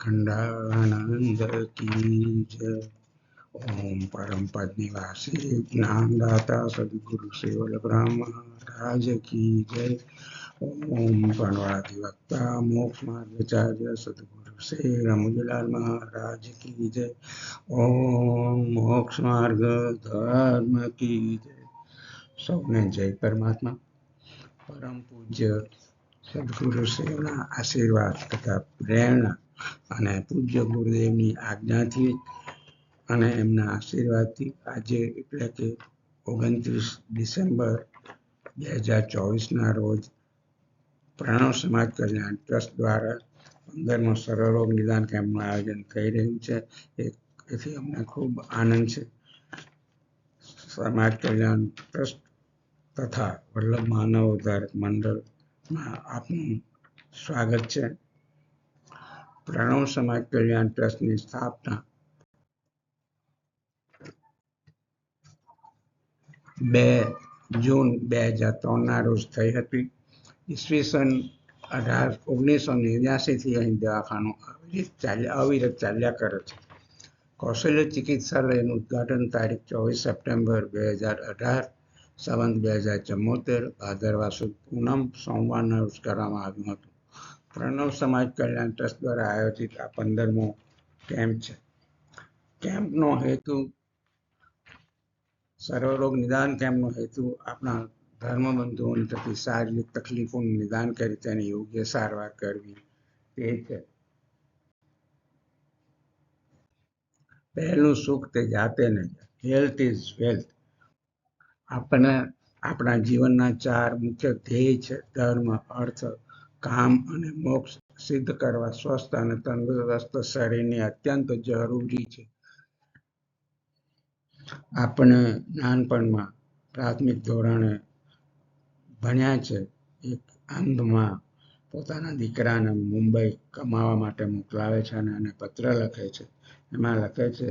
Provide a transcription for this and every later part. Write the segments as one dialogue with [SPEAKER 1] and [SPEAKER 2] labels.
[SPEAKER 1] अखंडानंद की जय। ओम परम पद निवासी ज्ञानदाता सदगुरु सेवल ब्रह्म महाराज की जय। ओम प्रणवाधिवक्ता मोक्ष मार्गाचार्य सदगुरु श्री रमुजलाल महाराज की जय। ओम मोक्ष मार्ग धर्म की जय। सौने जय परमात्मा। परम पूज्य સદગુરુશ્રીઓના આશીર્વાદ તથા પ્રેરણા અને પૂજ્ય ગુરુદેવની આજ્ઞાથી અને એમના આશીર્વાદથી આજે એટલે કે 29 ડિસેમ્બર 2024ના રોજ પ્રણવ સમાજ કલ્યાણ ટ્રસ્ટ દ્વારા 15મો સર્વરોગ નિદાન કેમ્પનું આયોજન થઈ રહ્યું છે. એથી અમને ખૂબ આનંદ છે. સમાજ કલ્યાણ ટ્રસ્ટ તથા વલ્લભ માનવ ઉદ્ધારક મંડળમાં આપનું સ્વાગત છે. પ્રણવ સમાજ કલ્યાણ ટ્રસ્ટની સ્થાપના 2 જૂન 2003ના રોજ થઈ હતી. ઈસવીસન 1989થી અહીં દવાખાનું અવિરત ચાલ્યા કરે છે. કૌશલ્ય ચિકિત્સાલયનું ઉદ્ઘાટન તારીખ 24 સપ્ટેમ્બર 2018 સંવત 2074 ભાદરવા સુદ પૂનમ સોમવારના રોજ કરવામાં આવ્યું હતું. પ્રણવ સમાજ કલ્યાણ ટ્રસ્ટ દ્વારા આયોજિત આ 15મો કેમ્પ છે. કેમ્પનો હેતુ સર્વરોગ નિદાન કેમ્પનો હેતુ આપણા ધર્મબંધુઓની થતી શારીરિક તકલીફોનું નિદાન કરી તેની યોગ્ય સારવાર કરવી તે છે. પહેલું સુખ તે જાતે નહીં. Health is wealth. આપણા જીવનના 4 મુખ્ય ધ્યેય છે: ધર્મ, અર્થ, કામ અને મોક્ષ સિદ્ધ કરવા સ્વસ્થ અને તંદુરસ્ત શરીરની અત્યંત જરૂરી છે. આપણે નાનપણમાં પ્રાથમિક ધોરણે ભણ્યા છે. એક અંધમાં પોતાના દીકરાને મુંબઈ કમાવા માટે મોકલાવે છે અને એને પત્ર લખે છે. એમાં લખે છે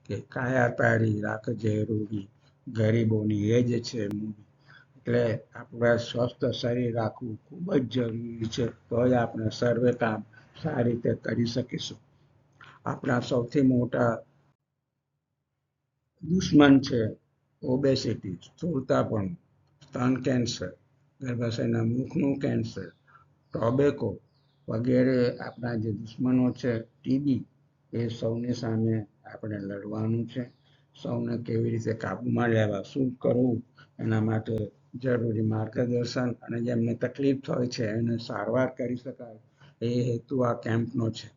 [SPEAKER 1] કે કાયા તારી રાખજે રૂડી, ગરીબોની એ જ છે મૂડી. એટલે આપણે સ્વસ્થ શરીર રાખવું ખૂબ જ જરૂરી છે. તો જ આપણે સર્વે કામ સારી રીતે કરી શકીશું. આપણા સૌથી મોટા દુશ્મન છે ઓબેસિટી, સ્થૂળતાપણું, સ્તન કેન્સર, ગર્ભાશયના મુખનું કેન્સર, ટોબેકો વગેરે આપણા જે દુશ્મનો છે. ટીબી, એ સૌની સામે આપણે લડવાનું છે. સૌને કેવી રીતે કાબૂમાં લેવા, શું કરવું, એના માટે જરૂરી માર્ગદર્શન અને જેમને તકલીફ હોય છે એને સારવાર કરી શકાય એ હેતુ આ કેમ્પનો છે.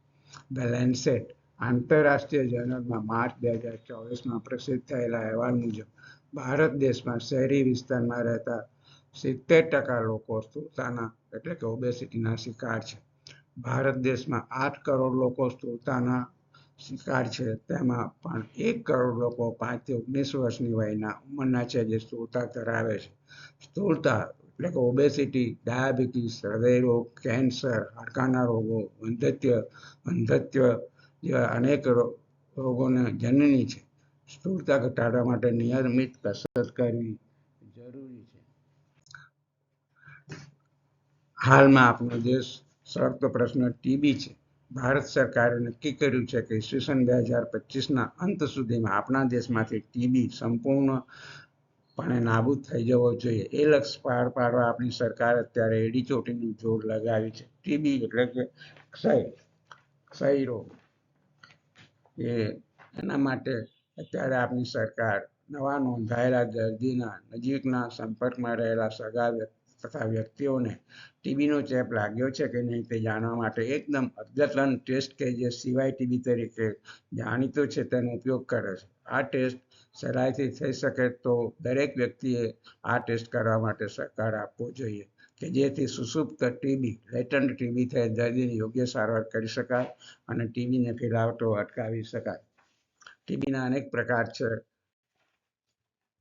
[SPEAKER 1] ધ લેન્સેટ આંતરરાષ્ટ્રીય જર્નલમાં માર્ચ 2024માં પ્રસિદ્ધ થયેલા અહેવાલ મુજબ ભારત દેશમાં શહેરી વિસ્તારમાં રહેતા 70% લોકો સ્થૂળતાના એટલે કે ઓબેસિટીના શિકાર છે. ભારત દેશમાં 8 કરોડ લોકો સ્થૂળતાના શિકાર છે. તેમાં પણ 1 કરોડ લોકો 5 થી 19 વર્ષની વયના ઉંમરના છે જે સ્થૂળતા ધરાવે છે. સ્થૂળતા એટલે કે ઓબેસિટી ડાયાબિટીસ, હૃદયરોગ, કેન્સર, હાડકાના રોગો, અંધત્વ જેવા અનેક રોગોને જનની છે. સ્થૂળતા ઘટાડવા માટે નિયમિત કસરત કરવી જરૂરી છે. હાલમાં આપણો દેશ સળગતો પ્રશ્ન ટીબી છે. ભારત સરકારે નક્કી કર્યું છે કે ઈસવીસન 2025ના અંત સુધીમાં આપણા દેશમાંથી ટીબી સંપૂર્ણપણે નાબૂદ થઈ જવો જોઈએ. એ લક્ષ્ય પાર પાડવા આપણી સરકાર અત્યારે એડી ચોટીનું જોર લગાવી છે. ટીબી એટલે કે ક્ષય રોગ. એના માટે અત્યારે આપણી સરકાર નવા નોંધાયેલા દર્દીના નજીકના સંપર્કમાં રહેલા સગા તથા વ્યક્તિઓને ટીબીનો ચેપ લાગ્યો છે કે નહીં તે જાણવા માટે એકદમ અદ્યતન ટેસ્ટ કે જે CYTB તરીકે જાણીતો છે તેનો ઉપયોગ કરે છે. આ ટેસ્ટ સહેલાઈથી થઈ શકે તો દરેક વ્યક્તિએ આ ટેસ્ટ કરવા માટે સહકાર આપવો જોઈએ કે જેથી સુષુપ્ત ટીબી, લેટન્ટ ટીબી થઈ દર્દીની યોગ્ય સારવાર કરી શકાય અને ટીબીને ફેલાવતો અટકાવી શકાય. ટીબીના અનેક પ્રકાર છે.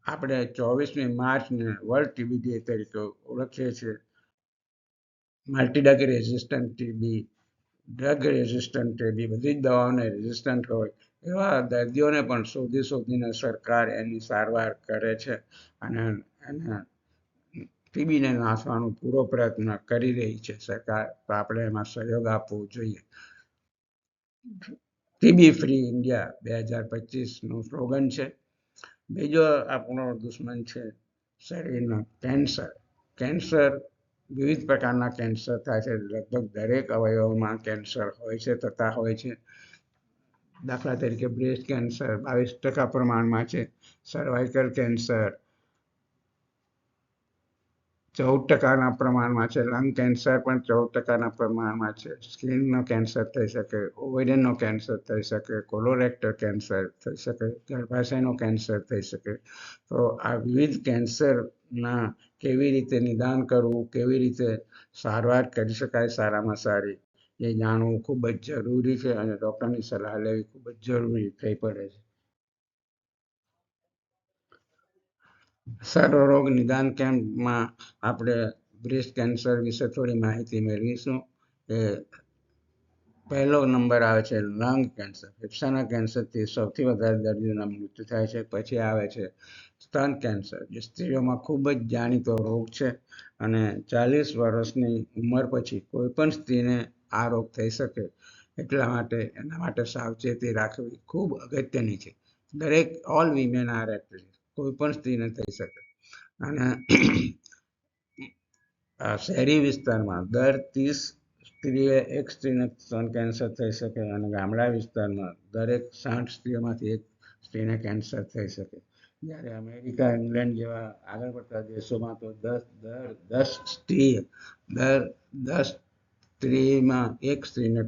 [SPEAKER 1] આપણે 24મી માર્ચને વર્લ્ડ ટીબી ડે તરીકે ઓળખીએ છીએ. Multidrug resistant TB, drug resistant TB, બધી જ દવાઓને રેઝિસ્ટન્ટ હોય એવા દર્દીઓને પણ શોધીને સરકાર એની સારવાર કરે છે અને એને ટીબીને નાશવાનો પૂરો પ્રયત્ન કરી રહી છે સરકાર. તો આપણે એમાં સહયોગ આપવો જોઈએ. ટીબી ફ્રી ઇન્ડિયા 2025નું સ્લોગન છે. બીજો આપણો દુશ્મન છે શરીરનો કેન્સર. કેન્સર, વિવિધ પ્રકારના કેન્સર થાય છે. લગભગ દરેક અવયવમાં કેન્સર હોય છે, થતા હોય છે. દાખલા તરીકે બ્રેસ્ટ કેન્સર 22% પ્રમાણમાં છે, સર્વાઇકલ કેન્સર 14% પ્રમાણમાં છે, લંગ કેન્સર પણ 14% પ્રમાણમાં છે, સ્કિનનો કેન્સર થઈ શકે, ઓવેરિયનનો કેન્સર થઈ શકે, કોલોરેક્ટર કેન્સર થઈ શકે, ગર્ભાશયનો કેન્સર થઈ શકે. તો આ વિવિધ કેન્સરના કેવી રીતે નિદાન કરવું, કેવી રીતે સારવાર કરી શકાય સારામાં સારી, એ જાણવું ખૂબ જ જરૂરી છે અને ડૉક્ટરની સલાહ લેવી ખૂબ જ જરૂરી થઈ પડે છે. સર્વરોગ નિદાન કેમ્પમાં આપણે બ્રેસ્ટ કેન્સર વિશે થોડી માહિતી મેળવીશું. એ પહેલો નંબર આવે છે લંગ કેન્સર. ફેફસાના કેન્સરથી સૌથી વધારે દર્દીઓના મૃત્યુ થાય છે. પછી આવે છે સ્તન કેન્સર, જે સ્ત્રીઓમાં ખૂબ જ જાણીતો રોગ છે અને 40 વર્ષની ઉંમર પછી કોઈ પણ સ્ત્રીને આ રોગ થઈ શકે, એટલા માટે એના માટે સાવચેતી રાખવી ખૂબ અગત્યની છે. દરેક all women are at risk, કોઈ પણ સ્ત્રીને થઈ શકે. અને શહેરી વિસ્તારમાં દર 30 સ્ત્રીએ એક સ્ત્રીને સ્તન કેન્સર થઈ શકે અને ગામડા વિસ્તારમાં દરેક 60 સ્ત્રીઓમાંથી એક સ્ત્રીને કેન્સર થઈ શકે. જ્યારે અમેરિકા, ઇંગ્લેન્ડ જેવા આગળ પડતા દેશોમાં તો દર 10 સ્ત્રીમાં એક સ્ત્રીને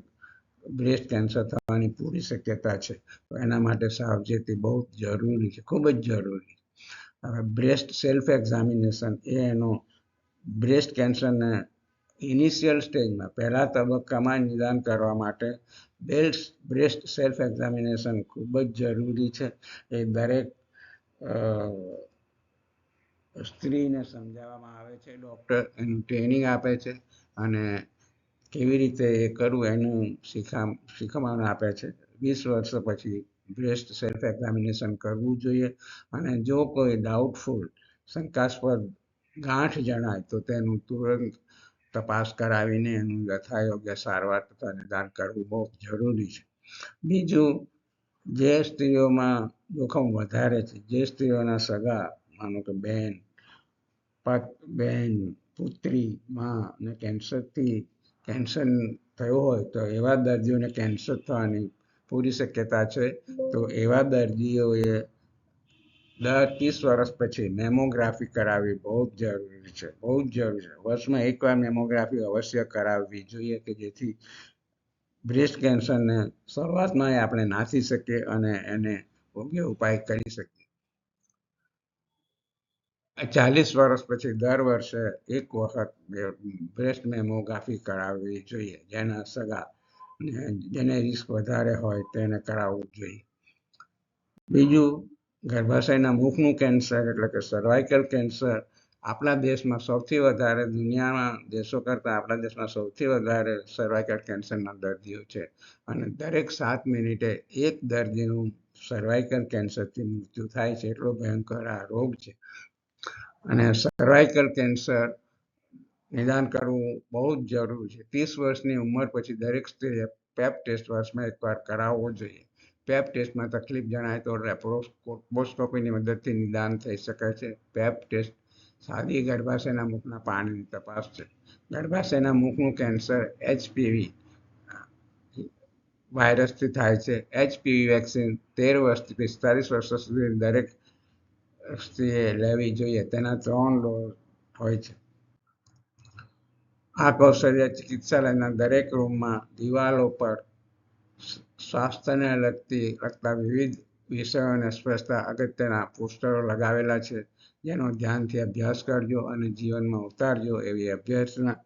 [SPEAKER 1] બ્રેસ્ટ કેન્સર થવાની પૂરી શક્યતા છે. તો એના માટે સાવચેતી બહુ જરૂરી છે, ખૂબ જ જરૂરી. હવે બ્રેસ્ટ સેલ્ફ એક્ઝામિનેશન એ એનો બ્રેસ્ટ કેન્સરને ઇનિશિયલ સ્ટેજમાં પહેલા તબક્કામાં નિદાન કરવા માટે બ્રેસ્ટ સેલ્ફ એક્ઝામિનેશન ખૂબ જ જરૂરી છે. એ દરેક સ્ત્રીને સમજાવવામાં આવે છે, ડૉક્ટર એનું ટ્રેનિંગ આપે છે અને કેવી રીતે એ કરવું એનું શીખવવાનું આપે છે. 20 વર્ષ પછી બ્રેસ્ટ સેલ્ફ એક્ઝામિનેશન કરવું જોઈએ અને જો કોઈ ડાઉટફુલ, શંકાસ્પદ ગાંઠ જણાય તો તેનું તુરંત તપાસ કરાવીને એનું યથાયોગ્ય સારવાર તથા નિદાન કરવું બહુ જરૂરી છે. બીજું, જે સ્ત્રીઓમાં જોખમ વધારે છે, જે સ્ત્રીઓના સગા, માનો કે બહેન, પુત્રી, માં કેન્સર થયો હોય તો એવા દર્દીઓને કેન્સર થવાની પૂરી શક્યતા છે. તો એવા દર્દીઓએ દર 30 વર્ષ પછી મેમોગ્રાફી કરાવવી બહુ જ જરૂરી છે, બહુ જ જરૂરી છે. વર્ષમાં એકવાર મેમોગ્રાફી અવશ્ય કરાવવી જોઈએ કે જેથી બ્રેસ્ટ કેન્સરને શરૂઆતમાં આપણે નાથી શકીએ અને એને યોગ્ય ઉપાય કરી શકીએ. 40 વર્ષ પછી દર વર્ષે એક વખત બ્રેસ્ટ મેમોગ્રાફી કરાવવી જોઈએ. જેના સગા, જેને રિસ્ક વધારે હોય તેને કરાવવું જોઈએ. બીજું, ગર્ભાશયના મુખનું કેન્સર એટલે કે સર્વાઇકલ કેન્સર આપણા દેશમાં સૌથી વધારે, દુનિયાના દેશો કરતાં આપણા દેશમાં સૌથી વધારે સર્વાઇકલ કેન્સરના દર્દીઓ છે અને દરેક 7 મિનિટે એક દર્દીનું સર્વાઇકલ કેન્સરથી મૃત્યુ થાય છે. એટલો ભયંકર આ રોગ છે અને સર્વાઇકલ કેન્સર નિદાન કરવું બહુ જ જરૂરી છે. 30 વર્ષની ઉંમર પછી દરેક સ્ત્રીએ પેપ ટેસ્ટ વર્ષમાં એકવાર કરાવવો જોઈએ. પેપ ટેસ્ટમાં તકલીફ જણાય તો લેપ્રોસ્કોપીની મદદથી નિદાન થઈ શકે છે. પેપ ટેસ્ટ સાદી ગર્ભાશયના મુખના પાણીની તપાસ છે. ગર્ભાશયના મુખનું કેન્સર HPV વાયરસથી થાય છે. HPV વેક્સિન 13 વર્ષથી 45 વર્ષ સુધી દરેક સ્ત્રીએ લેવી જોઈએ. તેના 3 ડોઝ હોય છે. આ કૌશલ્ય ચિકિત્સાલયના દરેક રૂમમાં દિવાલો પર સ્વાસ્થ્યને લગતા વિવિધ વિષયોને સ્પર્શતા અગત્યના પોસ્ટરો લગાવેલા છે, જેનો ધ્યાનથી અભ્યાસ કરજો અને જીવનમાં ઉતારજો એવી અભ્યર્થના.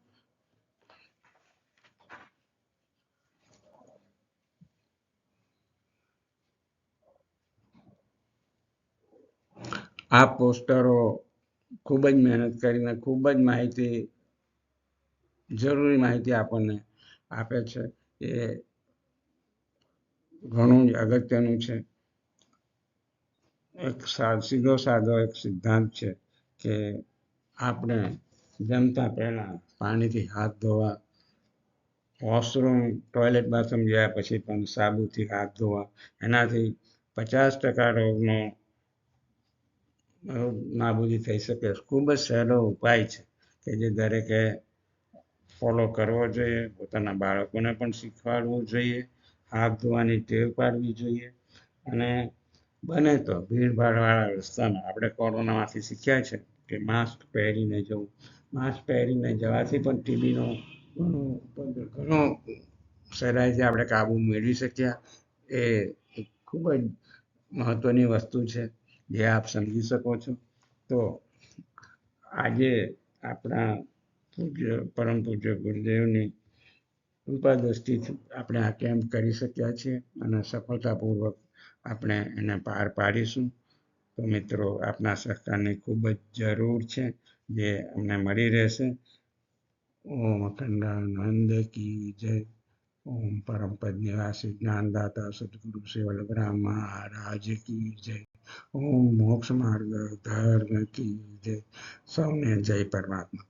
[SPEAKER 1] આ પોસ્ટરો ખૂબ જ મહેનત કરીને ખૂબ જ જરૂરી માહિતી આપણને આપે છે. એ ઘણું જ અગત્યનું છે. એક સીધો સાધો એક સિદ્ધાંત છે કે આપણે જમતા પહેલા પાણીથી હાથ ધોવા, વોશરૂમ ટોયલેટ બાથરૂમ ગયા પછી પણ સાબુથી હાથ ધોવા, એનાથી 50% રોગનો નાબૂદી થઈ શકે. ખૂબ જ સહેલો ઉપાય છે કે જે દરેકે ફોલો કરવો જોઈએ, પોતાના બાળકોને પણ શીખવાડવું જોઈએ, હાથ ધોવાની ટેવ પાડવી જોઈએ. અને બને તો ભીડભાડવાળા રસ્તામાં આપણે કોરોનામાંથી શીખ્યા છે કે માસ્ક પહેરીને જવું. માસ્ક પહેરીને જવાથી પણ ટીબીનો ઘણો સહેલાઈથી આપણે કાબુ મેળવી શક્યા. એ ખૂબ જ મહત્ત્વની વસ્તુ છે જે આપ સમજી શકો છો. તો આજે આપણા પરમ પૂજ્ય ગુરુદેવની કૃપા દ્રષ્ટિથી આપણે આ કેમ્પ કરી શક્યા છીએ અને સફળતાપૂર્વક આપણે એને પાર પાડીશું. તો મિત્રો, આપના સહકારની ખૂબ જ જરૂર છે જે અમને મળી રહેશે. ઓમ અખંડાનંદ કી જય. ઓમ પરમ પદ નિવાસી જ્ઞાનદાતા સદગુરુ સેવલગ્રામ મહારાજ કી જય. ઓમ મોક્ષ માર્ગ ધર્મ કી જય. સૌને જય પરમાત્મા.